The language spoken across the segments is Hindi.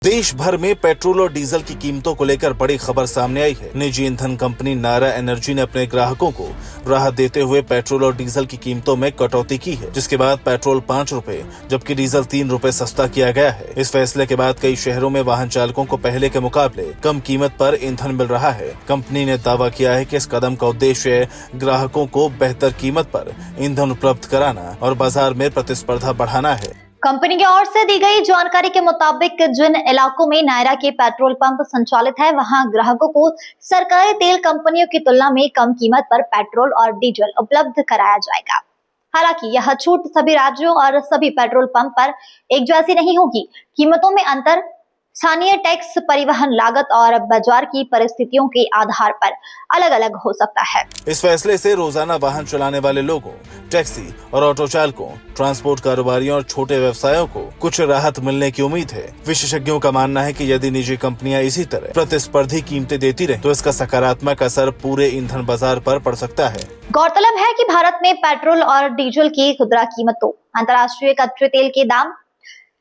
देश भर में पेट्रोल और डीजल की कीमतों को लेकर बड़ी खबर सामने आई है। निजी ईंधन कंपनी नायरा एनर्जी ने अपने ग्राहकों को राहत देते हुए पेट्रोल और डीजल की कीमतों में कटौती की है, जिसके बाद पेट्रोल 5 रुपए जबकि डीजल 3 रुपए सस्ता किया गया है। इस फैसले के बाद कई शहरों में वाहन चालकों को पहले के मुकाबले कम कीमत पर ईंधन मिल रहा है। कंपनी ने दावा किया है कि इस कदम का उद्देश्य ग्राहकों को बेहतर कीमत पर ईंधन उपलब्ध कराना और बाजार में प्रतिस्पर्धा बढ़ाना है। कंपनी की ओर से दी गई जानकारी के मुताबिक जिन इलाकों में नायरा के पेट्रोल पंप संचालित है, वहां ग्राहकों को सरकारी तेल कंपनियों की तुलना में कम कीमत पर पेट्रोल और डीजल उपलब्ध कराया जाएगा। हालांकि यह छूट सभी राज्यों और सभी पेट्रोल पंप पर एक जैसी नहीं होगी। कीमतों में अंतर स्थानीय टैक्स, परिवहन लागत और बाजार की परिस्थितियों के आधार पर अलग अलग हो सकता है। इस फैसले से रोजाना वाहन चलाने वाले लोगों, टैक्सी और ऑटो चालकों, ट्रांसपोर्ट कारोबारियों और छोटे व्यवसायों को कुछ राहत मिलने की उम्मीद है। विशेषज्ञों का मानना है कि यदि निजी कंपनियां इसी तरह प्रतिस्पर्धी कीमतें देती रहें तो इसका सकारात्मक असर पूरे ईंधन बाजार पर पड़ सकता है। गौरतलब है कि भारत में पेट्रोल और डीजल की खुदरा कीमतों, अंतर्राष्ट्रीय कच्चे तेल के दाम,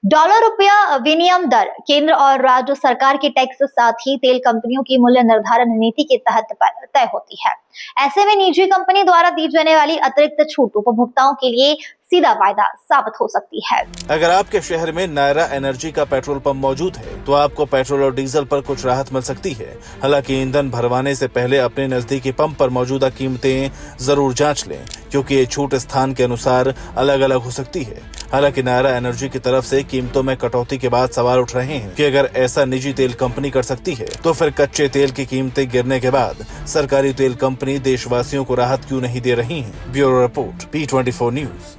डॉलर रुपया विनिमय दर, केंद्र और राज्य सरकार की टैक्स, साथ ही तेल कंपनियों की मूल्य निर्धारण नीति के तहत तय होती है। ऐसे में निजी कंपनी द्वारा दी जाने वाली अतिरिक्त छूट उपभोक्ताओं के लिए सीधा फायदा साबित हो सकती है। अगर आपके शहर में नायरा एनर्जी का पेट्रोल पंप मौजूद है तो आपको पेट्रोल और डीजल पर कुछ राहत मिल सकती है। हालांकि ईंधन भरवाने से पहले अपने नजदीकी पंप पर मौजूदा कीमतें जरूर जांच लें, क्योंकि ये छूट स्थान के अनुसार अलग अलग हो सकती है। हालांकि नायरा एनर्जी की तरफ से कीमतों में कटौती के बाद सवाल उठ रहे हैं कि अगर ऐसा निजी तेल कंपनी कर सकती है तो फिर कच्चे तेल की कीमतें गिरने के बाद सरकारी तेल कंपनी देशवासियों को राहत क्यों नहीं दे रही है। Bureau report, P24 news.